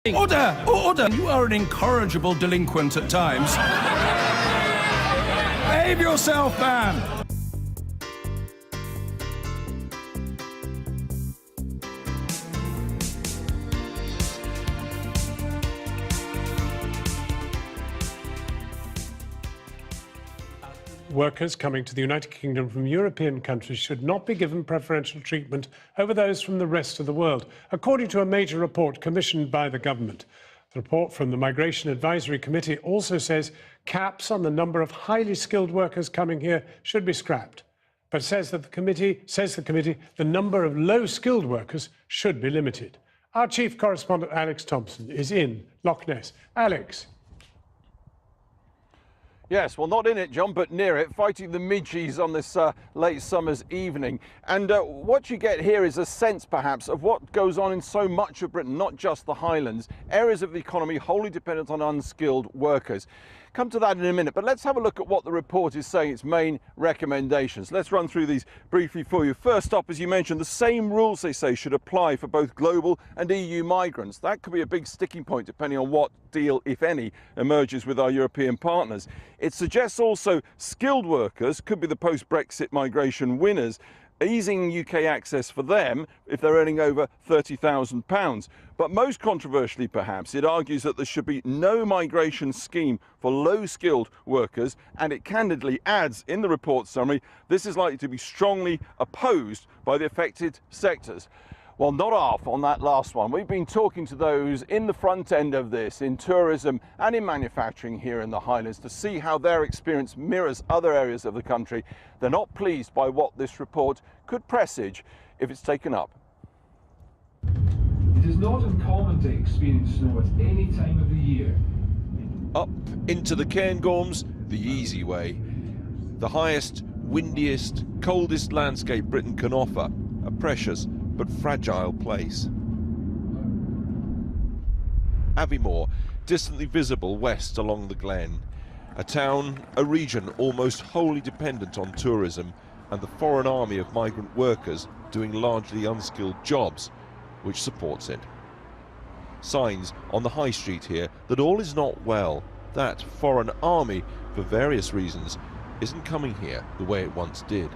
Order! Order! You are an incorrigible delinquent at times. Behave yourself, man! Workers coming to the United Kingdom from European countries should not be given preferential treatment over those from the rest of the world, according to a major report commissioned by the government. The report from the Migration Advisory Committee also says caps on the number of highly skilled workers coming here should be scrapped. But says the committee, the number of low-skilled workers should be limited. Our chief correspondent, Alex Thompson, is in Loch Ness. Alex. Yes, well, not in it, John, but near it, fighting the midges on this late summer's evening. And what you get here is a sense, perhaps, of what goes on in so much of Britain, not just the Highlands, areas of the economy wholly dependent on unskilled workers. Come to that in a minute, but let's have a look at what the report is saying, its main recommendations. Let's run through these briefly for you. First up, as you mentioned, the same rules, they say, should apply for both global and EU migrants. That could be a big sticking point, depending on what deal, if any, emerges with our European partners. It suggests also skilled workers could be the post-Brexit migration winners, easing UK access for them if they're earning over £30,000. But most controversially, perhaps, it argues that there should be no migration scheme for low-skilled workers, and it candidly adds in the report summary, this is likely to be strongly opposed by the affected sectors. Well, not half on that last one. We've been talking to those in the front end of this, in tourism and in manufacturing here in the Highlands, to see how their experience mirrors other areas of the country. They're not pleased by what this report could presage if it's taken up. It is not uncommon to experience snow at any time of the year. Up into the Cairngorms, the easy way. The highest, windiest, coldest landscape Britain can offer. A precious but fragile place. Aviemore, distantly visible west along the Glen. A town, a region almost wholly dependent on tourism and the foreign army of migrant workers doing largely unskilled jobs, which supports it. Signs on the high street here that all is not well. That foreign army, for various reasons, isn't coming here the way it once did.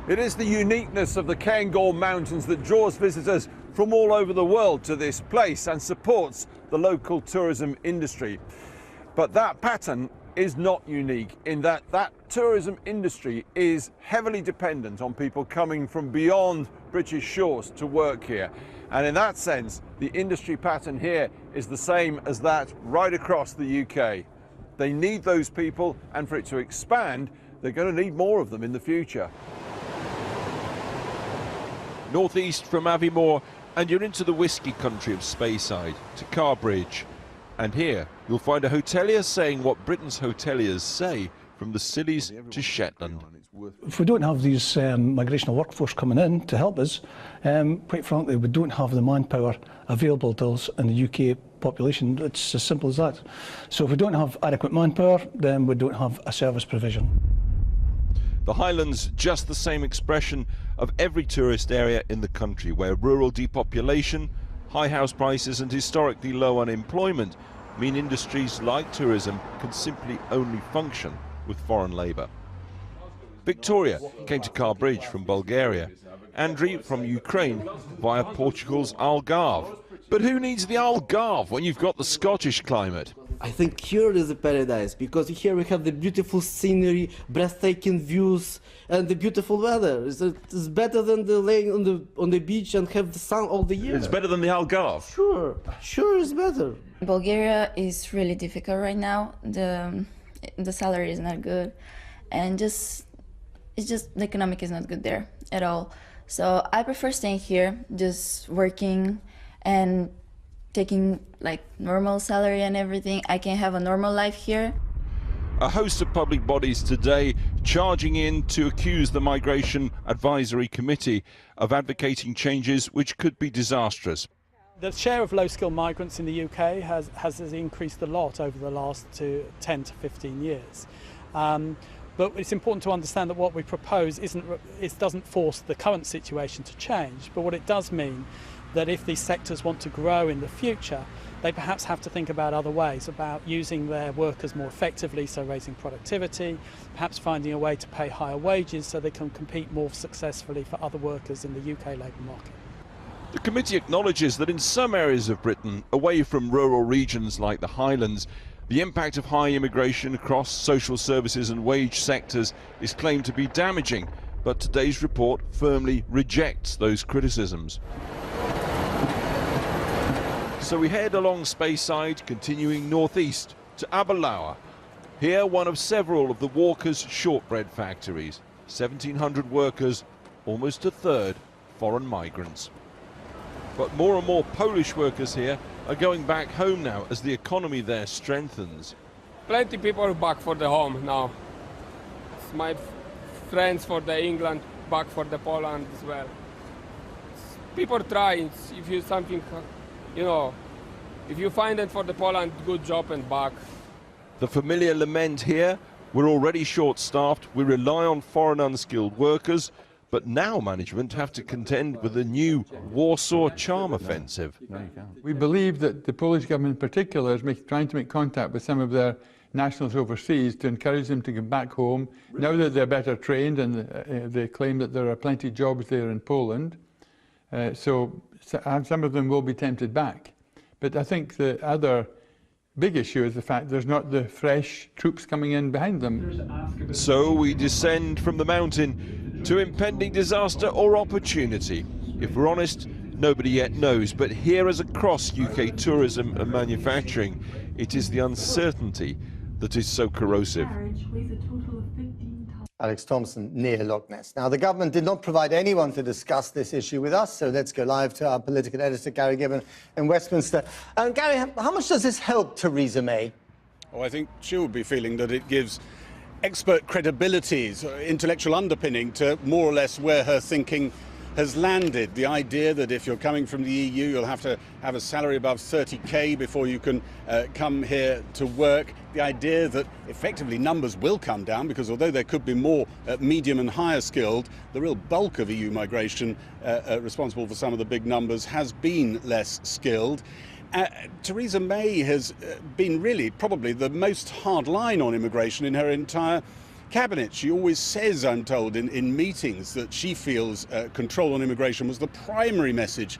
It is the uniqueness of the Cairngorm Mountains that draws visitors from all over the world to this place and supports the local tourism industry. But that pattern is not unique in that tourism industry is heavily dependent on people coming from beyond British shores to work here. And in that sense, the industry pattern here is the same as that right across the UK. They need those people, and for it to expand, they're going to need more of them in the future. Northeast from Aviemore, and you're into the whisky country of Speyside, to Carbridge. And here you'll find a hotelier saying what Britain's hoteliers say, from the Scillies to Shetland. If we don't have these migrational workforce coming in to help us, quite frankly, we don't have the manpower available to us in the UK population. It's as simple as that. So if we don't have adequate manpower, then we don't have a service provision. The Highlands, just the same expression of every tourist area in the country, where rural depopulation, high house prices and historically low unemployment mean industries like tourism can simply only function with foreign labour. Victoria came to Carbridge from Bulgaria, Andriy from Ukraine via Portugal's Algarve. But who needs the Algarve when you've got the Scottish climate? I think here is a paradise, because here we have the beautiful scenery, breathtaking views, and the beautiful weather. It's better than the laying on the beach and have the sun all the year. It's better than the Algarve? Sure it's better. Bulgaria is really difficult right now. The salary is not good, and it's just the economic is not good there at all. So I prefer staying here, just working and taking like normal salary and everything. I can have a normal life here. A host of public bodies today charging in to accuse the Migration Advisory Committee of advocating changes which could be disastrous. The share of low-skilled migrants in the UK has increased a lot over the last 10 to 15 years. But it's important to understand that what we propose doesn't force the current situation to change, but what it does mean that if these sectors want to grow in the future, they perhaps have to think about other ways, about using their workers more effectively, so raising productivity, perhaps finding a way to pay higher wages so they can compete more successfully for other workers in the UK labour market. The committee acknowledges that in some areas of Britain, away from rural regions like the Highlands, the impact of high immigration across social services and wage sectors is claimed to be damaging, but today's report firmly rejects those criticisms. So we head along Speyside, continuing northeast to Aberlour. Here, one of several of the Walker's shortbread factories. 1,700 workers, almost a third foreign migrants. But more and more Polish workers here are going back home now as the economy there strengthens. Plenty people back for the home now. My friends for the England, back for the Poland as well. People try, if you something, you know, if you find it for the Poland, good job and back. The familiar lament here, we're already short-staffed, we rely on foreign unskilled workers, but now management have to contend with a new Warsaw charm offensive. We believe that the Polish government in particular is trying to make contact with some of their nationals overseas to encourage them to get back home, now that they're better trained, and they claim that there are plenty of jobs there in Poland. So some of them will be tempted back. But I think the other big issue is the fact there's not the fresh troops coming in behind them. So we descend from the mountain to impending disaster or opportunity. If we're honest, nobody yet knows, but here as across UK tourism and manufacturing, it is the uncertainty that is so corrosive. Alex Thompson near Loch Ness. Now, the government did not provide anyone to discuss this issue with us, so let's go live to our political editor, Gary Gibbon, in Westminster. Gary, how much does this help Theresa May? Oh, I think she will be feeling that it gives expert credibility, intellectual underpinning to more or less where her thinking has landed. The idea that if you're coming from the EU, you'll have to have a salary above 30k before you can come here to work. The idea that effectively numbers will come down because although there could be more medium and higher skilled, the real bulk of EU migration responsible for some of the big numbers has been less skilled. Theresa May has been really probably the most hard line on immigration in her entire cabinet. She always says, I'm told, in meetings that she feels control on immigration was the primary message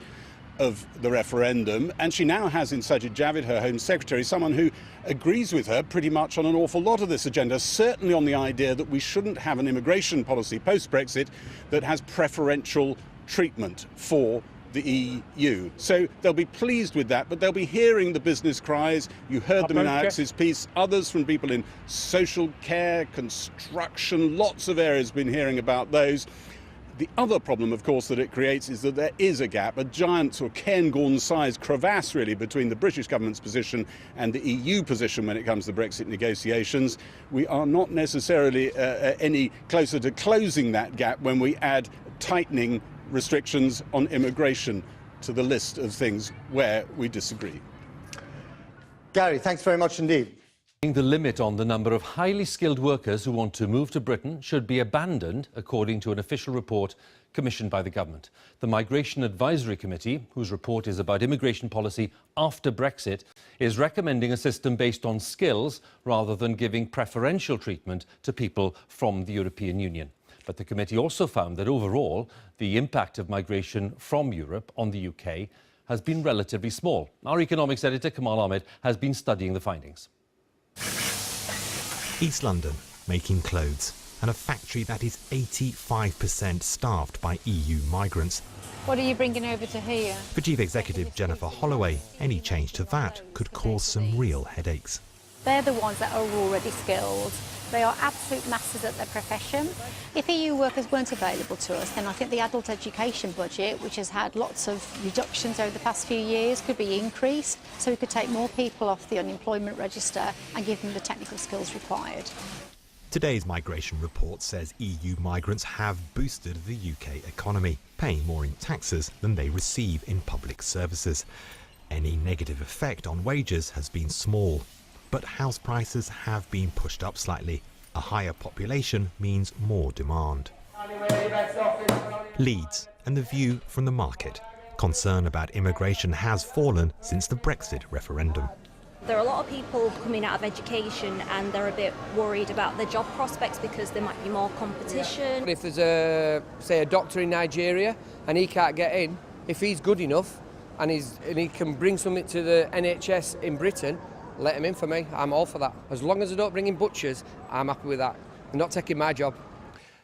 of the referendum, and she now has in Sajid Javid, her Home Secretary, someone who agrees with her pretty much on an awful lot of this agenda, certainly on the idea that we shouldn't have an immigration policy post-Brexit that has preferential treatment for the EU. So they'll be pleased with that, but they'll be hearing the business cries. You heard them in Alex's piece, others from people in social care, construction, lots of areas been hearing about those. The other problem, of course, that it creates is that there is a gap, a giant sort of Cairngorm-sized crevasse, really, between the British government's position and the EU position when it comes to Brexit negotiations. We are not necessarily any closer to closing that gap when we add tightening restrictions on immigration to the list of things where we disagree. Gary, thanks very much indeed. The limit on the number of highly skilled workers who want to move to Britain should be abandoned, according to an official report commissioned by the government. The Migration Advisory Committee, whose report is about immigration policy after Brexit, is recommending a system based on skills rather than giving preferential treatment to people from the European Union. But the committee also found that overall, the impact of migration from Europe on the UK has been relatively small. Our economics editor, Kamal Ahmed, has been studying the findings. East London, making clothes, and a factory that is 85% staffed by EU migrants. What are you bringing over to here? For Chief Executive Jennifer Holloway, any change to that could cause some real headaches. They're the ones that are already skilled. They are absolute masters at their profession. If EU workers weren't available to us, then I think the adult education budget, which has had lots of reductions over the past few years, could be increased, so we could take more people off the unemployment register and give them the technical skills required. Today's migration report says EU migrants have boosted the UK economy, paying more in taxes than they receive in public services. Any negative effect on wages has been small. But house prices have been pushed up slightly. A higher population means more demand. Leeds and the view from the market. concern about immigration has fallen since the Brexit referendum. There are a lot of people coming out of education and they're a bit worried about their job prospects because there might be more competition. If there's say a doctor in Nigeria and he can't get in, if he's good enough and he can bring something to the NHS in Britain, let him in for me. I'm all for that. As long as they don't bring in butchers, I'm happy with that. They're not taking my job.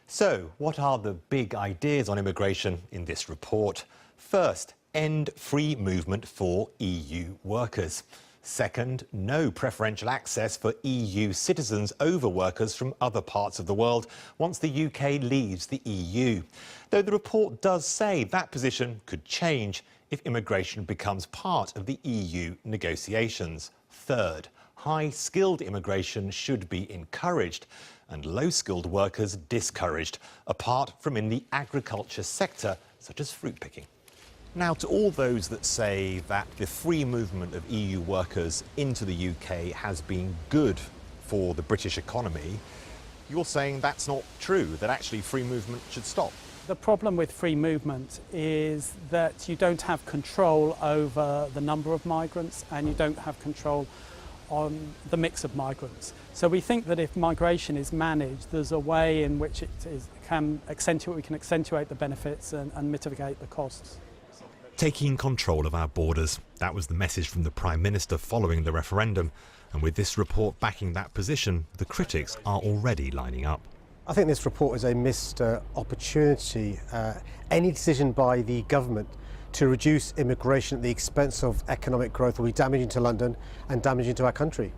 So, what are the big ideas on immigration in this report? First, end free movement for EU workers. Second, no preferential access for EU citizens over workers from other parts of the world once the UK leaves the EU. Though the report does say that position could change if immigration becomes part of the EU negotiations. Third, high-skilled immigration should be encouraged and low-skilled workers discouraged, apart from in the agriculture sector, such as fruit picking. Now, to all those that say that the free movement of EU workers into the UK has been good for the British economy, you're saying that's not true, that actually free movement should stop. The problem with free movement is that you don't have control over the number of migrants and you don't have control on the mix of migrants. So we think that if migration is managed, there's a way in which we can accentuate the benefits and mitigate the costs. Taking control of our borders. That was the message from the Prime Minister following the referendum. And with this report backing that position, the critics are already lining up. I think this report is a missed opportunity. Any decision by the government to reduce immigration at the expense of economic growth will be damaging to London and damaging to our country.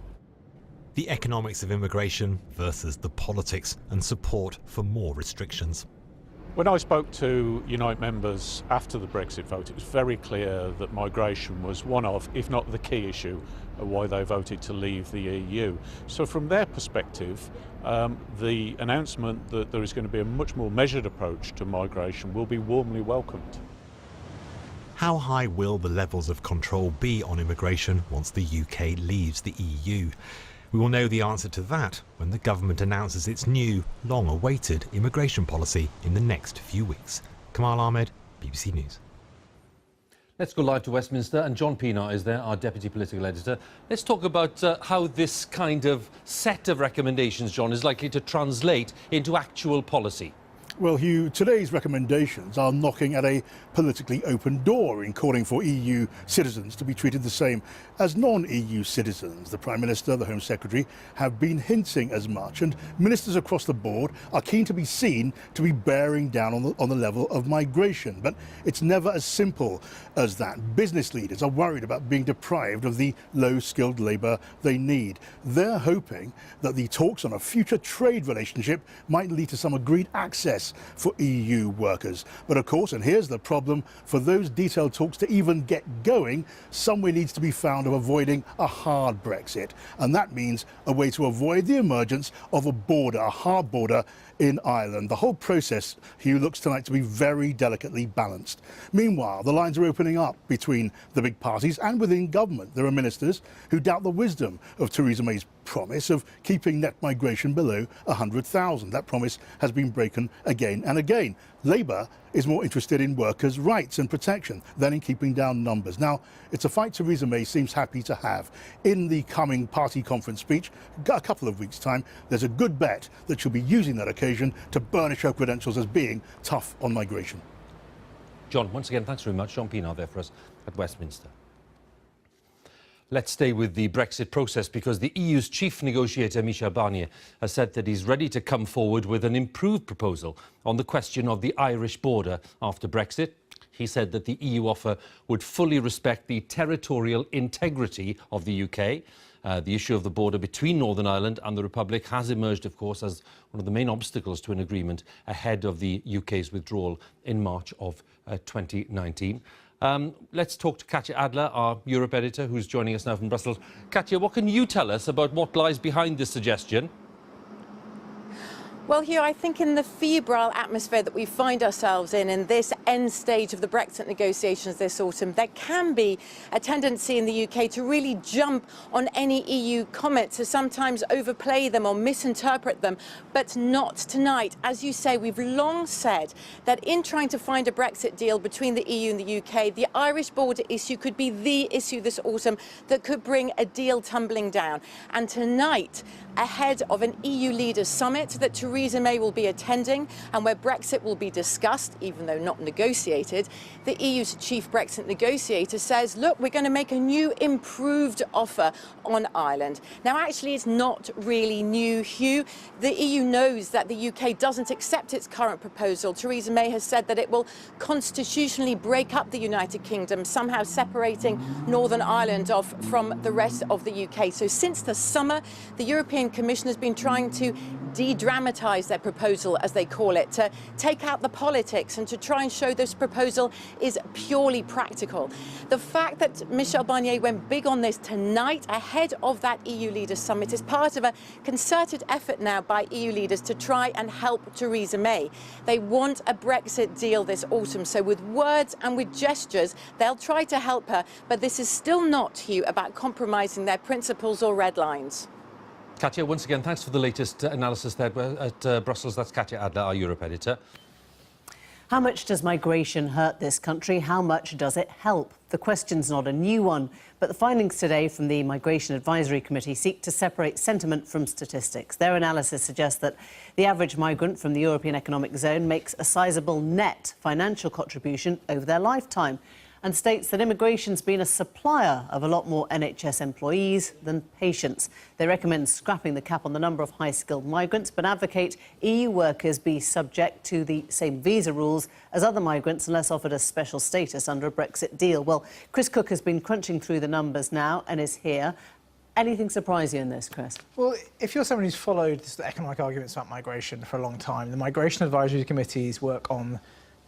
The economics of immigration versus the politics and support for more restrictions. When I spoke to Unite members after the Brexit vote, it was very clear that migration was one of, if not the key issue, of why they voted to leave the EU. So from their perspective, the announcement that there is going to be a much more measured approach to migration will be warmly welcomed. How high will the levels of control be on immigration once the UK leaves the EU? We will know the answer to that when the government announces its new, long-awaited immigration policy in the next few weeks. Kamal Ahmed, BBC News. Let's go live to Westminster, and John Pienaar is there, our Deputy Political Editor. Let's talk about how this kind of set of recommendations, John, is likely to translate into actual policy. Well, Hugh, today's recommendations are knocking at a politically open door in calling for EU citizens to be treated the same as non-EU citizens. The Prime Minister, the Home Secretary have been hinting as much, and ministers across the board are keen to be seen to be bearing down on the level of migration. But it's never as simple as that. Business leaders are worried about being deprived of the low-skilled labour they need. They're hoping that the talks on a future trade relationship might lead to some agreed access for EU workers. But of course, and here's the problem, for those detailed talks to even get going, some way needs to be found of avoiding a hard Brexit. And that means a way to avoid the emergence of a border, a hard border in Ireland. The whole process, Hugh, looks tonight to be very delicately balanced. Meanwhile, the lines are opening up between the big parties and within government. There are ministers who doubt the wisdom of Theresa May's promise of keeping net migration below 100,000. That promise has been broken again and again. Labour is more interested in workers' rights and protection than in keeping down numbers. Now, it's a fight Theresa May seems happy to have. In the coming party conference speech, a couple of weeks' time, there's a good bet that she'll be using that occasion to burnish her credentials as being tough on migration. John, once again, thanks very much. John Pienaar there for us at Westminster. Let's stay with the Brexit process, because the EU's chief negotiator, Michel Barnier, has said that he's ready to come forward with an improved proposal on the question of the Irish border after Brexit. He said that the EU offer would fully respect the territorial integrity of the UK. The issue of the border between Northern Ireland and the Republic has emerged, of course, as one of the main obstacles to an agreement ahead of the UK's withdrawal in March of 2019. Let's talk to Katja Adler, our Europe editor, who's joining us now from Brussels. Katja, what can you tell us about what lies behind this suggestion? Well, Hugh, I think in the febrile atmosphere that we find ourselves in this end stage of the Brexit negotiations this autumn, there can be a tendency in the UK to really jump on any EU comments, to sometimes overplay them or misinterpret them, but not tonight. As you say, we've long said that in trying to find a Brexit deal between the EU and the UK, the Irish border issue could be the issue this autumn that could bring a deal tumbling down. And tonight, ahead of an EU leaders summit that Theresa May will be attending and where Brexit will be discussed, even though not negotiated, the EU's chief Brexit negotiator says, look, we're going to make a new improved offer on Ireland. Now, actually, it's not really new, Hugh. The EU knows that the UK doesn't accept its current proposal. Theresa May has said that it will constitutionally break up the United Kingdom, somehow separating Northern Ireland off from the rest of the UK. So since the summer, the European Commission has been trying to de-dramatise their proposal, as they call it, to take out the politics and to try and show this proposal is purely practical. The fact that Michel Barnier went big on this tonight ahead of that EU leaders summit is part of a concerted effort now by EU leaders to try and help Theresa May. They want a Brexit deal this autumn, so with words and with gestures they'll try to help her, but this is still not, Hugh, about compromising their principles or red lines. Katya, once again, thanks for the latest analysis there at Brussels. That's Katya Adler, our Europe editor. How much does migration hurt this country? How much does it help? The question's not a new one, but the findings today from the Migration Advisory Committee seek to separate sentiment from statistics. Their analysis suggests that the average migrant from the European Economic Zone makes a sizable net financial contribution over their lifetime, and states that immigration's been a supplier of a lot more NHS employees than patients. They recommend scrapping the cap on the number of high-skilled migrants, but advocate EU workers be subject to the same visa rules as other migrants unless offered a special status under a Brexit deal. Well, Chris Cook has been crunching through the numbers now and is here. Anything surprise you in this, Chris? Well, if you're someone who's followed the economic arguments about migration for a long time, the Migration Advisory Committee's work on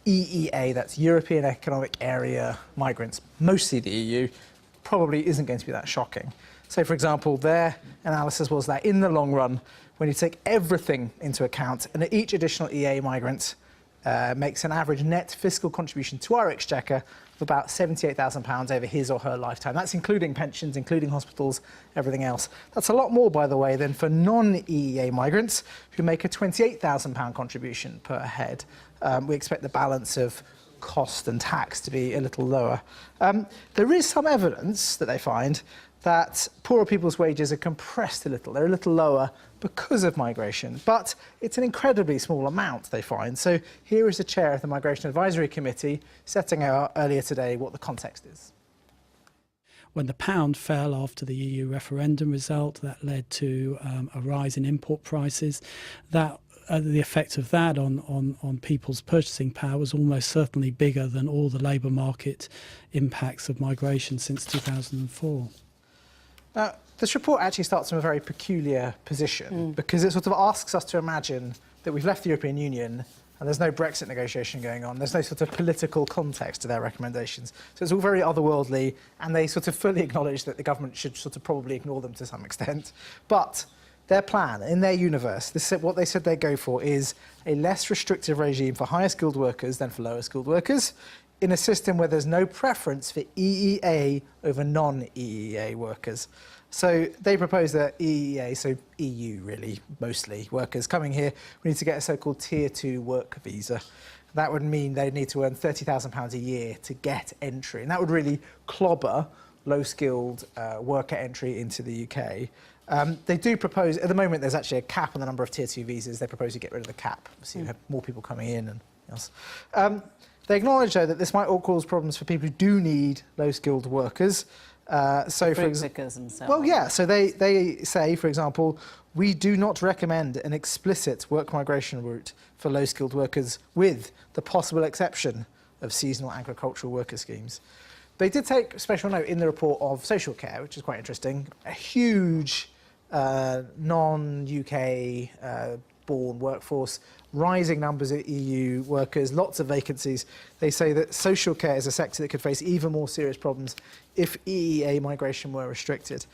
EEA, that's European Economic Area migrants, mostly the EU, probably isn't going to be that shocking. So, for example, their analysis was that in the long run, when you take everything into account, and each additional EEA migrant makes an average net fiscal contribution to our exchequer of about £78,000 over his or her lifetime. That's including pensions, including hospitals, everything else. That's a lot more, by the way, than for non-EEA migrants who make a £28,000 contribution per head. We expect the balance of cost and tax to be a little lower. There is some evidence that they find that poorer people's wages are compressed a little. They're a little lower because of migration, but it's an incredibly small amount, they find. So here is the chair of the Migration Advisory Committee setting out earlier today what the context is. When the pound fell after the EU referendum result, that led to a rise in import prices. That the effect of that on people's purchasing power was almost certainly bigger than all the labour market impacts of migration since 2004. Now, this report actually starts from a very peculiar position because it sort of asks us to imagine that we've left the European Union and there's no Brexit negotiation going on. There's no sort of political context to their recommendations. So it's all very otherworldly, and they sort of fully acknowledge that the government should sort of probably ignore them to some extent. But their plan, in their universe, what they said they'd go for is a less restrictive regime for higher skilled workers than for lower skilled workers, in a system where there's no preference for EEA over non-EEA workers. So they propose that EEA, so EU really, mostly, workers coming here, we need to get a so-called Tier 2 work visa. That would mean they need to earn £30,000 a year to get entry, and that would really clobber low-skilled worker entry into the UK. They do propose, at the moment there's actually a cap on the number of Tier 2 visas. They propose you get rid of the cap, so you have more people coming in and else. They acknowledge, though, that this might all cause problems for people who do need low-skilled workers. So for and so well, yeah, so they say, for example, we do not recommend an explicit work migration route for low-skilled workers with the possible exception of seasonal agricultural worker schemes. They did take special note in the report of social care, which is quite interesting. A huge non-UK born workforce, rising numbers of EU workers, lots of vacancies. They say that social care is a sector that could face even more serious problems if EEA migration were restricted.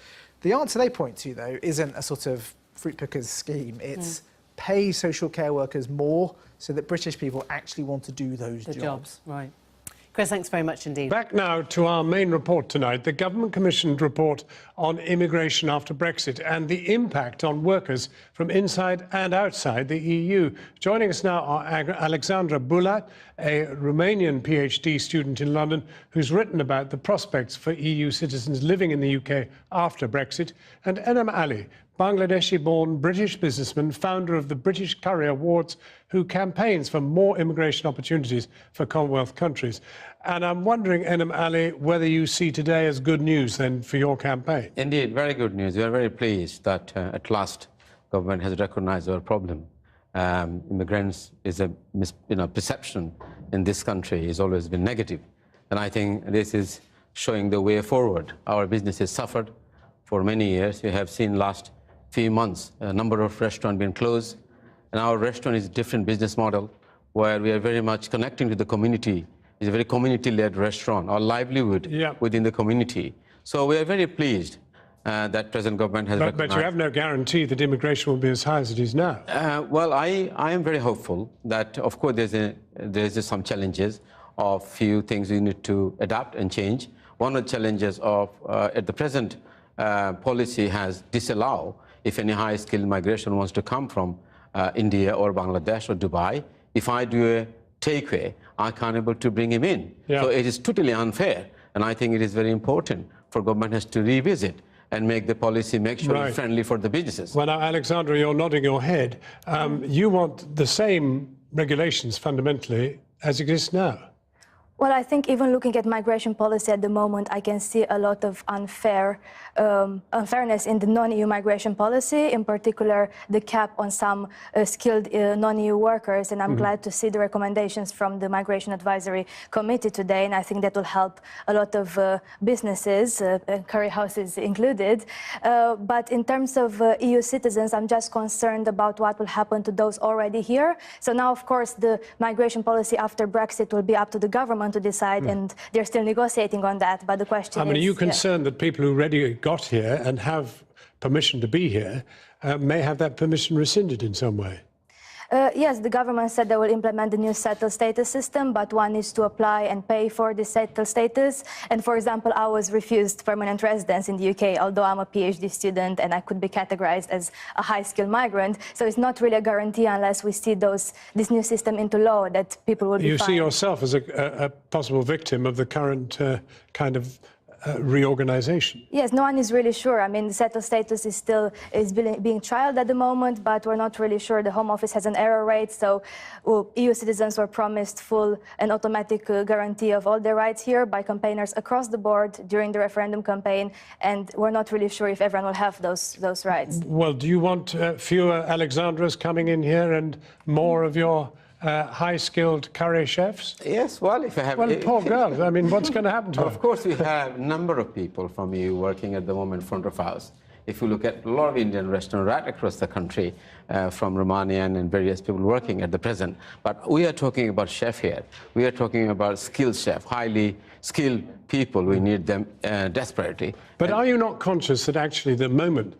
The answer they point to, though, isn't a sort of fruit pickers scheme. It's pay social care workers more so that British people actually want to do those jobs. Right. Chris, thanks very much indeed. Back now to our main report tonight, the government-commissioned report on immigration after Brexit and the impact on workers from inside and outside the EU. Joining us now are Alexandra Bulat, a Romanian PhD student in London who's written about the prospects for EU citizens living in the UK after Brexit, and Enam Ali, Bangladeshi-born British businessman, founder of the British Courier Awards, who campaigns for more immigration opportunities for Commonwealth countries. And I'm wondering, Enam Ali, whether you see today as good news then for your campaign. Indeed, very good news. We are very pleased that at last government has recognized our problem. Immigrants is a perception in this country has always been negative. And I think this is showing the way forward. Our businesses suffered for many years. We have seen last few months a number of restaurants being closed, and our restaurant is a different business model where we are very much connecting to the community. It's a very community-led restaurant, our livelihood within the community. So we are very pleased that present government has recognized. But you have no guarantee that immigration will be as high as it is now. Well, I am very hopeful that, of course, there's some challenges of few things we need to adapt and change. One of the challenges of at the present policy has disallowed if any high-skilled migration wants to come from India or Bangladesh or Dubai. If I do a takeaway, I can't able to bring him in. So it is totally unfair, and I think it is very important for government has to revisit and make the policy, make sure it's friendly for the businesses. Well, now, Alexandra, you're nodding your head. You want the same regulations fundamentally as exist now. Well, I think even looking at migration policy at the moment, I can see a lot of unfairness in the non-EU migration policy, in particular the cap on some skilled non-EU workers. And I'm glad to see the recommendations from the Migration Advisory Committee today. And I think that will help a lot of businesses, curry houses included. But in terms of EU citizens, I'm just concerned about what will happen to those already here. So now, of course, the migration policy after Brexit will be up to the government to decide, and they're still negotiating on that. But the question is... are you concerned that people who already got here and have permission to be here may have that permission rescinded in some way? Yes, the government said they will implement the new settled status system, but one needs to apply and pay for the settled status. And for example, I was refused permanent residence in the UK, although I'm a PhD student and I could be categorized as a high-skilled migrant. So it's not really a guarantee unless we see this new system into law that people will be You fine. see yourself as a possible victim of the current kind of reorganization? Yes, no one is really sure. I mean, the settled status is still being trialed at the moment, but we're not really sure. The Home Office has an error rate, so EU citizens were promised full and automatic guarantee of all their rights here by campaigners across the board during the referendum campaign, and we're not really sure if everyone will have those rights. Well, do you want fewer Alexandras coming in here and more of your high-skilled curry chefs? Yes, well, if I have... Well, poor girls. I mean, what's going to happen to them? Of course, we have a number of people from EU working at the moment front of house. If you look at a lot of Indian restaurants right across the country, from Romanian and various people working at the present. But we are talking about chef here. We are talking about skilled chef, highly skilled people. We need them desperately. But are you not conscious that actually at the moment,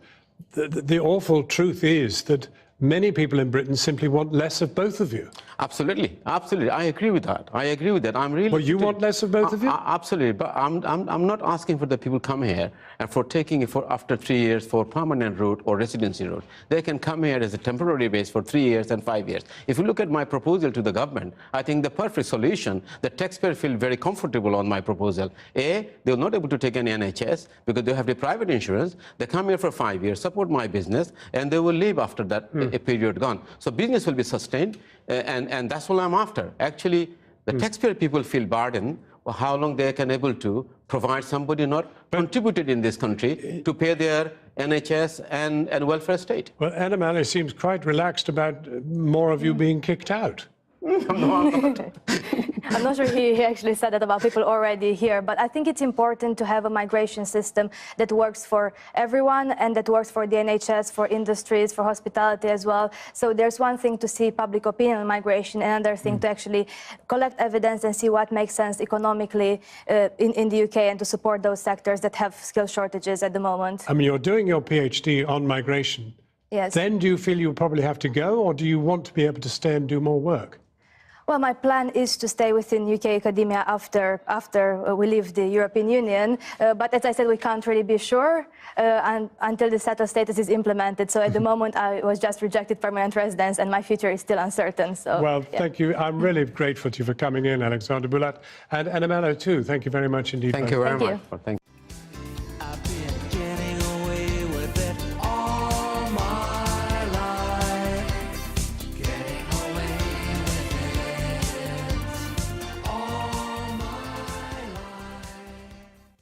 the awful truth is that many people in Britain simply want less of both of you? Absolutely, absolutely. I agree with that. I agree with that. I'm really... Well, you want less of both of you? Absolutely, but I'm not asking for the people come here and for taking it for after 3 years for permanent route or residency route. They can come here as a temporary base for 3 years and 5 years. If you look at my proposal to the government, I think the perfect solution, the taxpayer feel very comfortable on my proposal. A, they're not able to take any NHS because they have the private insurance. They come here for 5 years, support my business, and they will leave after that a period gone. So business will be sustained, and that's what I'm after. Actually, the taxpayer people feel burdened how long they can able to provide somebody not contributed in this country to pay their NHS and welfare state. Well, Enam Ali seems quite relaxed about more of you being kicked out. I'm not sure he actually said that about people already here, but I think it's important to have a migration system that works for everyone and that works for the NHS, for industries, for hospitality as well. So there's one thing to see public opinion on migration, and another thing to actually collect evidence and see what makes sense economically in the UK and to support those sectors that have skill shortages at the moment. I mean, you're doing your PhD on migration Yes. Then do you feel you probably have to go, or do you want to be able to stay and do more work? Well, my plan is to stay within UK academia after we leave the European Union. But as I said, we can't really be sure until the settled status is implemented. So at the moment, I was just rejected permanent residence, and my future is still uncertain. So, well, yeah. Thank you. I'm really grateful to you for coming in, Alexander Bulat, and Emelo too. Thank you very much indeed. Thank you very much. Thank you.